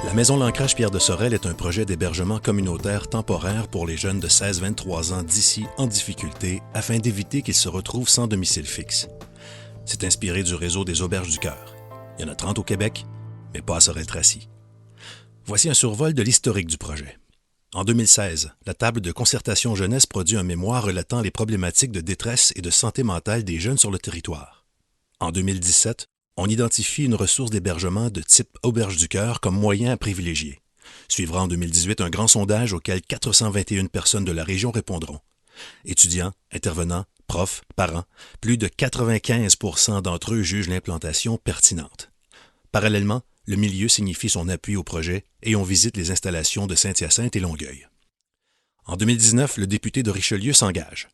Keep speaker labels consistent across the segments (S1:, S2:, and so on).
S1: La Maison L'Ancrage Pierre de Sorel est un projet d'hébergement communautaire temporaire pour les jeunes de 16-23 ans d'ici en difficulté afin d'éviter qu'ils se retrouvent sans domicile fixe. C'est inspiré du réseau des Auberges du Cœur. Il y en a 30 au Québec, mais pas à Sorel-Tracy. Voici un survol de l'historique du projet. En 2016, la table de concertation jeunesse produit un mémoire relatant les problématiques de détresse et de santé mentale des jeunes sur le territoire. En 2017, on identifie une ressource d'hébergement de type Auberge du Cœur comme moyen à privilégier. Suivra en 2018 un grand sondage auquel 421 personnes de la région répondront. Étudiants, intervenants, profs, parents, plus de 95% d'entre eux jugent l'implantation pertinente. Parallèlement, le milieu signifie son appui au projet et on visite les installations de Saint-Hyacinthe et Longueuil. En 2019, le député de Richelieu s'engage.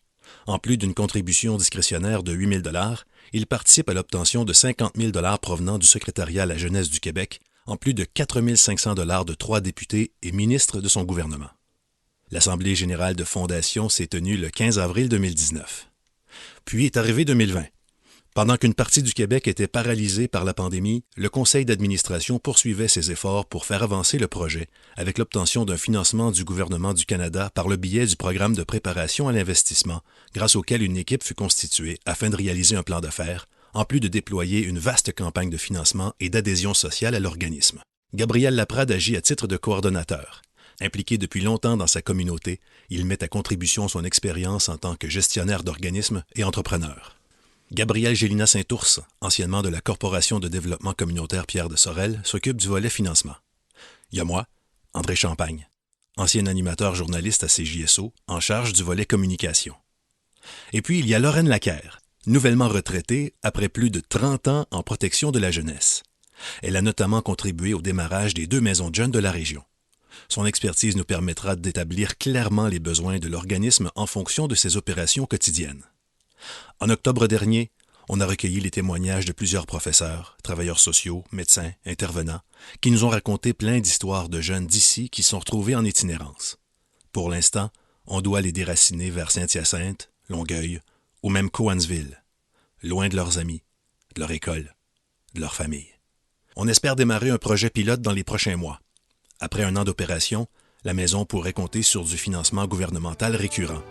S1: En plus d'une contribution discrétionnaire de 8 000 $, il participe à l'obtention de 50 000 $ provenant du secrétariat à la jeunesse du Québec, en plus de 4 500 $ de 3 députés et ministres de son gouvernement. L'Assemblée générale de fondation s'est tenue le 15 avril 2019. Puis est arrivé 2020. Pendant qu'une partie du Québec était paralysée par la pandémie, le conseil d'administration poursuivait ses efforts pour faire avancer le projet avec l'obtention d'un financement du gouvernement du Canada par le biais du programme de préparation à l'investissement, grâce auquel une équipe fut constituée afin de réaliser un plan d'affaires, en plus de déployer une vaste campagne de financement et d'adhésion sociale à l'organisme. Gabriel Laprade agit à titre de coordonnateur. Impliqué depuis longtemps dans sa communauté, il met à contribution son expérience en tant que gestionnaire d'organisme et entrepreneur. Gabrielle Gélina Saint-Ours, anciennement de la Corporation de développement communautaire Pierre de Sorel, s'occupe du volet financement. Il y a moi, André Champagne, ancien animateur journaliste à CJSO, en charge du volet communication. Et puis il y a Lorraine Laquerre, nouvellement retraitée après plus de 30 ans en protection de la jeunesse. Elle a notamment contribué au démarrage des 2 maisons de jeunes de la région. Son expertise nous permettra d'établir clairement les besoins de l'organisme en fonction de ses opérations quotidiennes. En octobre dernier, on a recueilli les témoignages de plusieurs professeurs, travailleurs sociaux, médecins, intervenants, qui nous ont raconté plein d'histoires de jeunes d'ici qui sont retrouvés en itinérance. Pour l'instant, on doit les déraciner vers Saint-Hyacinthe, Longueuil ou même Cowansville, loin de leurs amis, de leur école, de leur famille. On espère démarrer un projet pilote dans les prochains mois. Après 1 an d'opération, la maison pourrait compter sur du financement gouvernemental récurrent.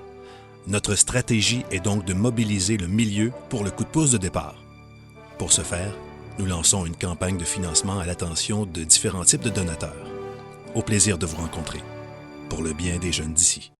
S1: Notre stratégie est donc de mobiliser le milieu pour le coup de pouce de départ. Pour ce faire, nous lançons une campagne de financement à l'attention de différents types de donateurs. Au plaisir de vous rencontrer, pour le bien des jeunes d'ici.